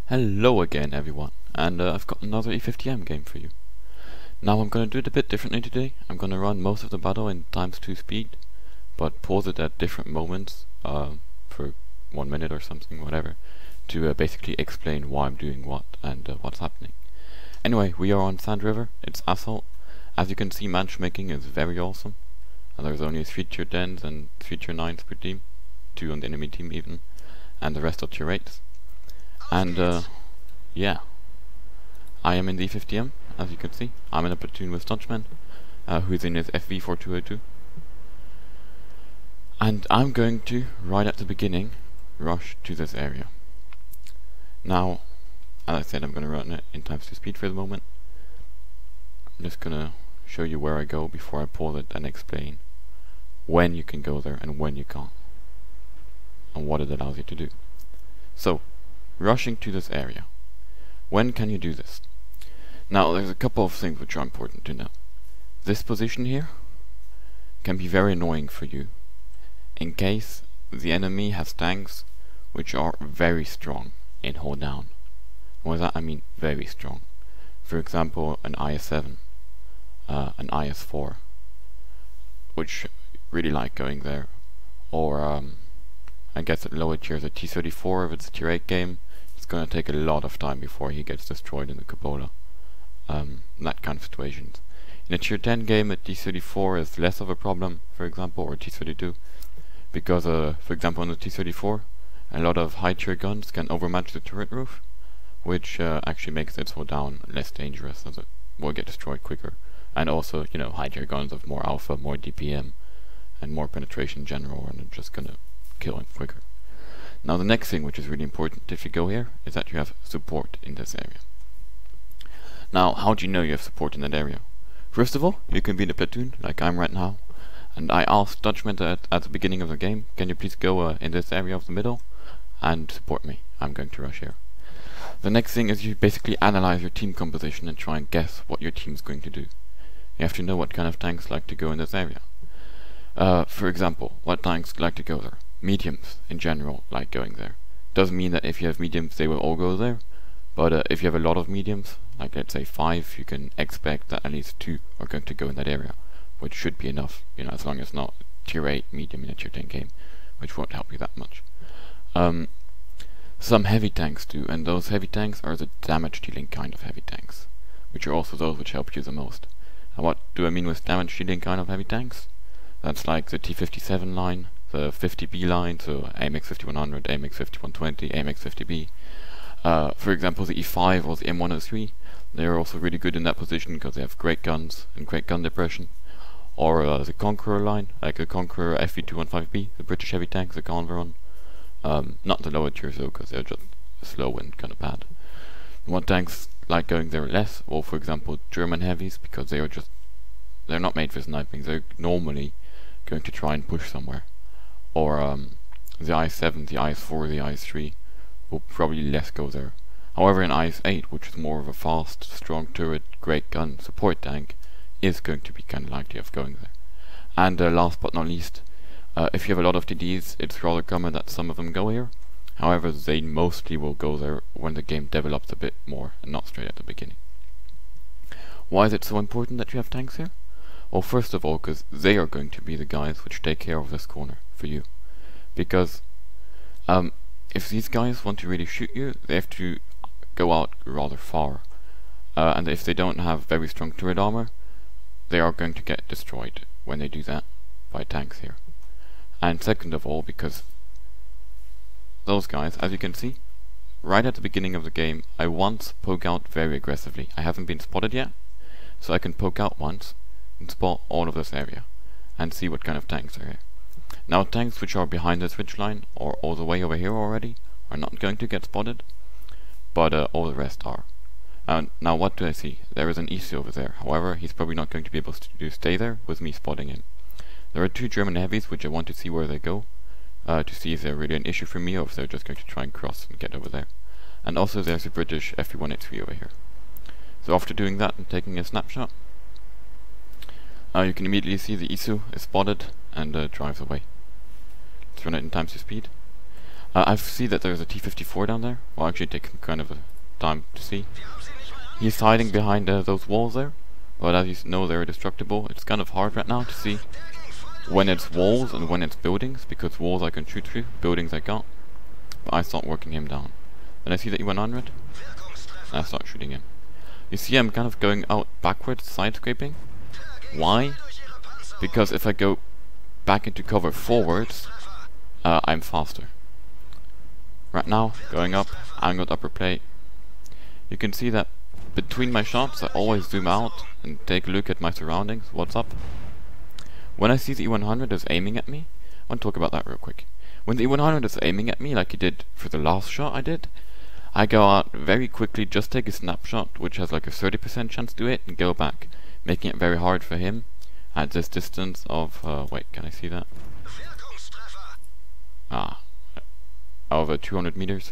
Hello again everyone, and I've got another E50M game for you. Now I'm gonna do it a bit differently today. I'm gonna run most of the battle in ×2 speed, but pause it at different moments, for 1 minute or something, whatever, to basically explain why I'm doing what and what's happening. Anyway, we are on Sand River, it's Assault. As you can see, matchmaking is very awesome. And there's only 3 tier 10s and 3 tier 9s per team, 2 on the enemy team even, and the rest are tier 8s. And yeah, I am in the E50M, as you can see. I'm in a platoon with Dutchman, who's in his FV4202. And I'm going to, right at the beginning, rush to this area. Now, as I said, I'm going to run it in ×2 speed for the moment. I'm just going to show you where I go before I pause it and explain when you can go there and when you can't, and what it allows you to do. So, rushing to this area. When can you do this? Now, there's a couple of things which are important to know. This position here can be very annoying for you in case the enemy has tanks which are very strong in hold down. And by that I mean very strong. For example, an IS-7, an IS-4, which really like going there, or I guess at lower tiers a T-34 if it's a tier 8 game. It's gonna take a lot of time before he gets destroyed in the Cupola. That kind of situations. In a tier 10 game, a T-34 is less of a problem, for example, or a T-32, because for example on the T-34 a lot of high tier guns can overmatch the turret roof, which actually makes it slow down less dangerous, as it will get destroyed quicker. And also, you know, high tier guns have more alpha, more DPM, and more penetration in general, and they're just gonna kill him quicker. Now the next thing which is really important if you go here is that you have support in this area. Now, how do you know you have support in that area? First of all, you can be in a platoon, like I'm right now, and I asked Dutchman at the beginning of the game, can you please go in this area of the middle and support me? I'm going to rush here. The next thing is you basically analyze your team composition and try and guess what your team's going to do. You have to know what kind of tanks like to go in this area. For example, what tanks like to go there? Mediums, in general, like going there. Doesn't mean that if you have mediums they will all go there, but if you have a lot of mediums, like let's say 5, you can expect that at least 2 are going to go in that area, which should be enough, you know, as long as not tier 8 medium in a tier 10 game, which won't help you that much. Some heavy tanks do, and those heavy tanks are the damage dealing kind of heavy tanks, which are also those which help you the most. And what do I mean with damage dealing kind of heavy tanks? That's like the T57 line, the 50B line, so AMX 5100, AMX 5120, AMX 50B. For example, the E5 or the M103, they're also really good in that position because they have great guns and great gun depression. Or the Conqueror line, like the Conqueror FV215B, the British heavy tank, the Converon. Not the lower tiers though, because they're just slow and kind of bad. And what tanks like going there less? Well, for example, German heavies, because they're not made for sniping, they're normally going to try and push somewhere. Or the IS-7, the IS-4, the IS-3 will probably less go there. However, an IS-8, which is more of a fast, strong turret, great gun support tank, is going to be kind of likely of going there. And last but not least, if you have a lot of TDs, it's rather common that some of them go here. However, they mostly will go there when the game develops a bit more, and not straight at the beginning. Why is it so important that you have tanks here? Well, first of all, because they are going to be the guys which take care of this corner for you. Because if these guys want to really shoot you, they have to go out rather far. And if they don't have very strong turret armor, they are going to get destroyed when they do that by tanks here. And second of all, because those guys, as you can see, right at the beginning of the game, I once poke out very aggressively. I haven't been spotted yet, so I can poke out once and spot all of this area and see what kind of tanks are here. Now, tanks which are behind this ridge line or all the way over here already are not going to get spotted, but all the rest are. Now, what do I see? There is an EC over there. However, he's probably not going to be able to stay there with me spotting him. There are 2 German heavies which I want to see where they go, to see if they're really an issue for me or if they're just going to try and cross and get over there. And also there's a British FV183 over here. So after doing that and taking a snapshot, you can immediately see the ISU is spotted and drives away. Let's run it in ×2 speed. I see that there's a T-54 down there. Well, actually, it takes kind of a time to see. He's hiding behind those walls there, but as you know, they're destructible. It's kind of hard right now to see when it's walls and when it's buildings, because walls I can shoot through, buildings I can't. But I start working him down. Then I see that E100, and I start shooting him. You see I'm kind of going out backwards, side scraping. Why? Because if I go back into cover forwards, I'm faster. Right now, going up, angled upper plate. You can see that between my shots I always zoom out and take a look at my surroundings, what's up. When I see the E100 is aiming at me, I want to talk about that real quick. When the E100 is aiming at me, like he did for the last shot I did, I go out very quickly, just take a snapshot, which has like a 30% chance to hit, and go back, making it very hard for him at this distance of, wait, can I see that? Over 200 meters,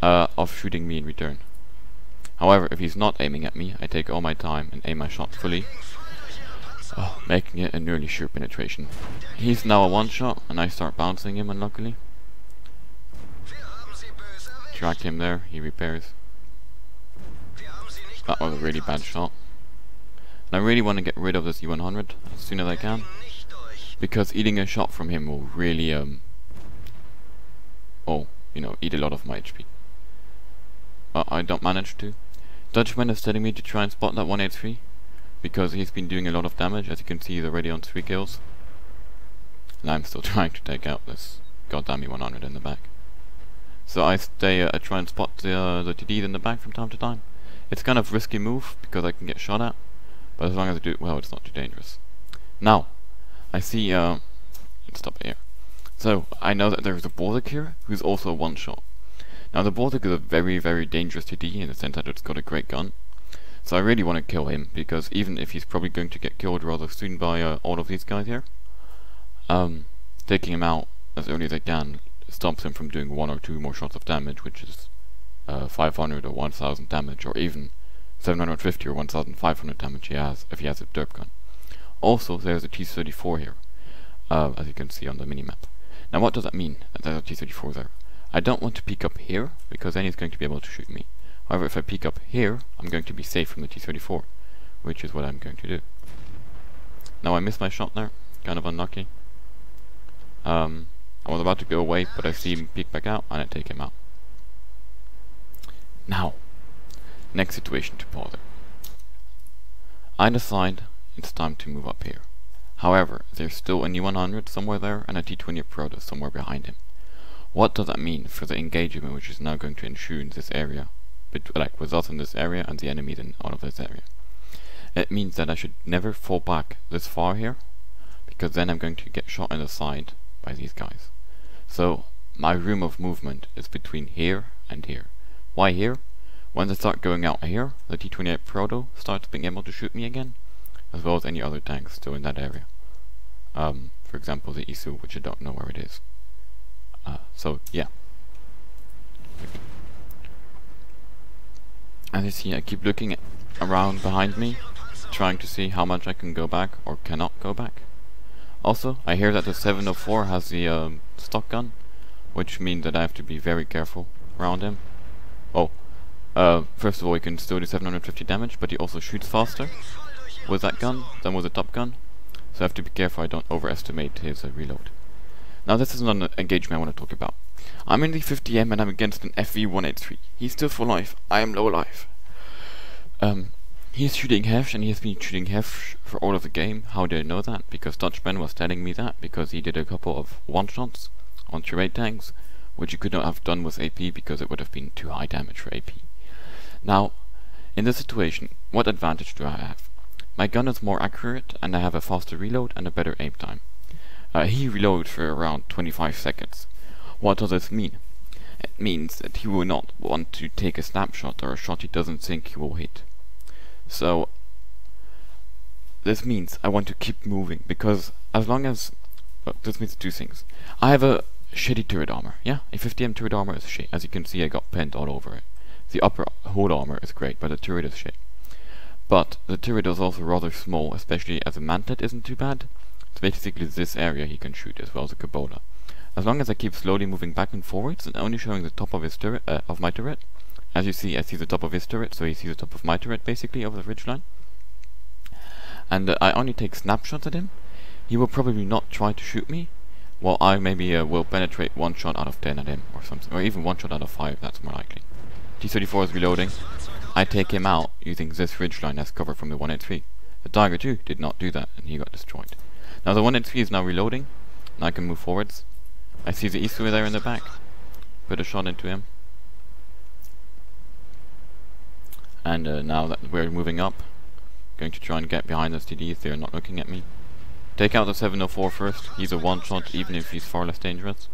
of shooting me in return. However, if he's not aiming at me, I take all my time and aim my shot fully, making it a nearly sure penetration. He's now a one-shot, and I start bouncing him, unluckily. Track him there, he repairs. That was a really bad shot. And I really want to get rid of this E100 as soon as I can, because eating a shot from him will really, eat a lot of my HP. I don't manage to. Dutchman is telling me to try and spot that 183, because he's been doing a lot of damage. As you can see, he's already on 3 kills. And I'm still trying to take out this goddamn E100 in the back. So I try and spot the TDs in the back from time to time. It's kind of risky move, because I can get shot at, but as long as I do it well, it's not too dangerous. Now, I see, let's stop here. So, I know that there's a Baltic here, who's also a one-shot. Now the Baltic is a very, very dangerous TD in the sense that it's got a great gun. So I really want to kill him, because even if he's probably going to get killed rather soon by all of these guys here, taking him out as early as I can stops him from doing 1 or 2 more shots of damage, which is 500 or 1000 damage, or even 750 or 1500 damage he has if he has a derp gun. Also, there's a T-34 here, as you can see on the minimap. Now what does that mean, that there's a T-34 there? I don't want to peek up here, because then he's going to be able to shoot me. However, if I peek up here, I'm going to be safe from the T-34, which is what I'm going to do. Now I missed my shot there, kind of unlucky. I was about to go away, but I see him peek back out, and I take him out. Now, next situation to bother. I decide it's time to move up here. However, there's still an E100 somewhere there, and a T-20 Proto somewhere behind him. What does that mean for the engagement which is now going to ensue in this area, with us in this area and the enemies in all of this area? It means that I should never fall back this far here, because then I'm going to get shot in the side by these guys. So my room of movement is between here and here. Why here? When they start going out here, the T-28 Proto starts being able to shoot me again, as well as any other tanks still in that area. For example, the ISU, which I don't know where it is. So yeah. As you see, I keep looking around behind me, trying to see how much I can go back or cannot go back. Also, I hear that the 704 has the stock gun, which means that I have to be very careful around him. First of all, he can still do 750 damage, but he also shoots faster with that gun than with the top gun, so I have to be careful I don't overestimate his reload. Now this is not an engagement I want to talk about. I'm in the E50M and I'm against an FV183. He's still for life. I am low life. He's shooting Hef, and he has been shooting Hef for all of the game. How do I know that? Because Dutchman was telling me that, because he did a couple of one-shots on tier 8 tanks, which he could not have done with AP because it would have been too high damage for AP. Now, in this situation, what advantage do I have? My gun is more accurate, and I have a faster reload and a better aim time. He reloads for around 25 seconds. What does this mean? It means that he will not want to take a snapshot or a shot he doesn't think he will hit. So, this means I want to keep moving, because as long as... this means 2 things. I have a shitty turret armor, yeah? A E50M turret armor is shit. As you can see, I got pinned all over it. The upper hood armor is great, but the turret is shit. But the turret is also rather small, especially as a mantlet isn't too bad. It's basically this area he can shoot, as well as a Cabola. As long as I keep slowly moving back and forwards and only showing the top of his turret, of my turret. As you see, I see the top of his turret, so he sees the top of my turret basically over the ridgeline. And I only take snapshots at him. He will probably not try to shoot me, while I maybe will penetrate 1 shot out of 10 at him or something, or even 1 shot out of 5, that's more likely. T-34 is reloading. I take him out using this ridgeline as cover from the 183. The Tiger 2 did not do that, and he got destroyed. Now the 183 is now reloading, and I can move forwards. I see the Easter there in the back. Put a shot into him. And now that we're moving up, going to try and get behind those TDs. They're not looking at me. Take out the 704 first. He's a 1-shot, even if he's far less dangerous.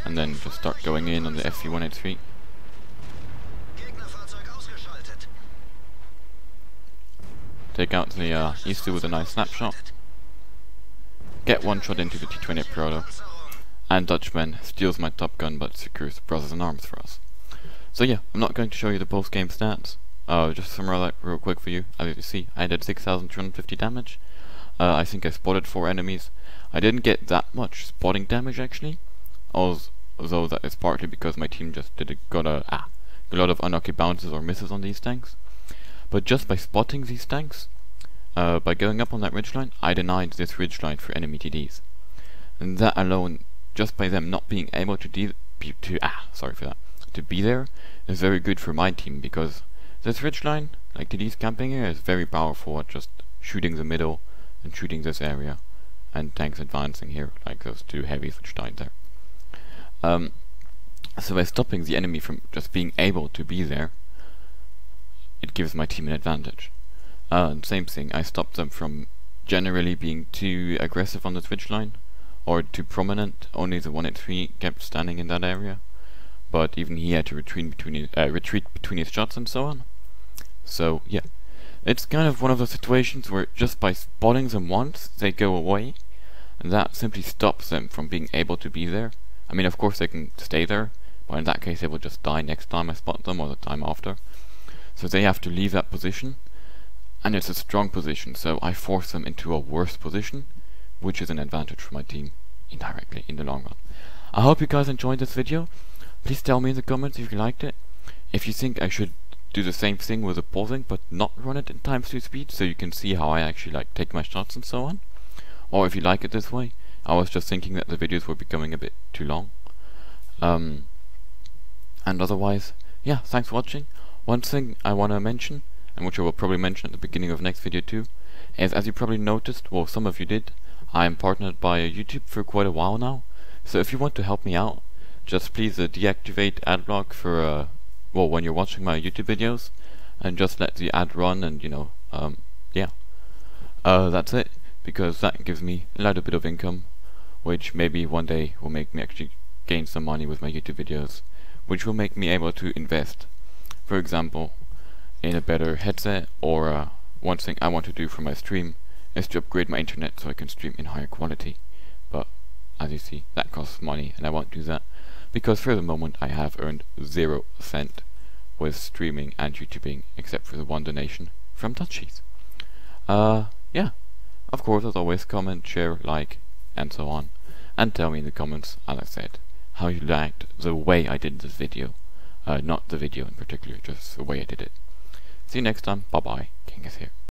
And then just start going in on the FV-183. Take out the Easter with a nice snapshot. Get 1 shot into the T-28 Proto. And Dutchman steals my Top Gun but secures the Brothers in Arms for us. So yeah, I'm not going to show you the post-game stats. Just to summarize that real quick for you. As you see, I did 6,250 damage. I think I spotted 4 enemies. I didn't get that much spotting damage actually, although that is partly because my team just got a lot of unlucky bounces or misses on these tanks. But just by spotting these tanks, by going up on that ridgeline, I denied this ridgeline for enemy TDs. And that alone, just by them not being able to be there, is very good for my team, because this ridgeline, like TD's camping here, is very powerful at just shooting the middle and shooting this area, and tanks advancing here, like those 2 heavies which died there. So by stopping the enemy from just being able to be there, it gives my team an advantage. And same thing, I stopped them from generally being too aggressive on this ridgeline, or too prominent. Only the 183 kept standing in that area, but even he had to retreat between his shots and so on. So yeah, it's kind of one of those situations where just by spotting them once, they go away, and that simply stops them from being able to be there. I mean, of course they can stay there, but in that case they will just die next time I spot them, or the time after. So they have to leave that position, and it's a strong position, so I force them into a worse position, which is an advantage for my team, indirectly, in the long run. I hope you guys enjoyed this video. Please tell me in the comments if you liked it. If you think I should do the same thing with the pausing, but not run it in ×2 speed, so you can see how I actually take my shots and so on. Or if you like it this way. I was just thinking that the videos were becoming a bit too long. And otherwise, yeah, thanks for watching. One thing I want to mention, and which I will probably mention at the beginning of next video too, is, as you probably noticed, well, some of you did, I am partnered by YouTube for quite a while now. So if you want to help me out, just please deactivate adblock for well, when you're watching my YouTube videos, and just let the ad run, and yeah, that's it, because that gives me a little bit of income, which maybe one day will make me actually gain some money with my YouTube videos, which will make me able to invest, for example, in a better headset, or one thing I want to do for my stream is to upgrade my internet so I can stream in higher quality. But as you see, that costs money, and I won't do that, because for the moment I have earned 0 cent with streaming and YouTubing, except for the 1 donation from Touchies. Yeah, of course, as always, comment, share, like, and so on, and tell me in the comments, as I said, how you liked the way I did this video. Not the video in particular, just the way I did it. See you next time, bye bye, King is here.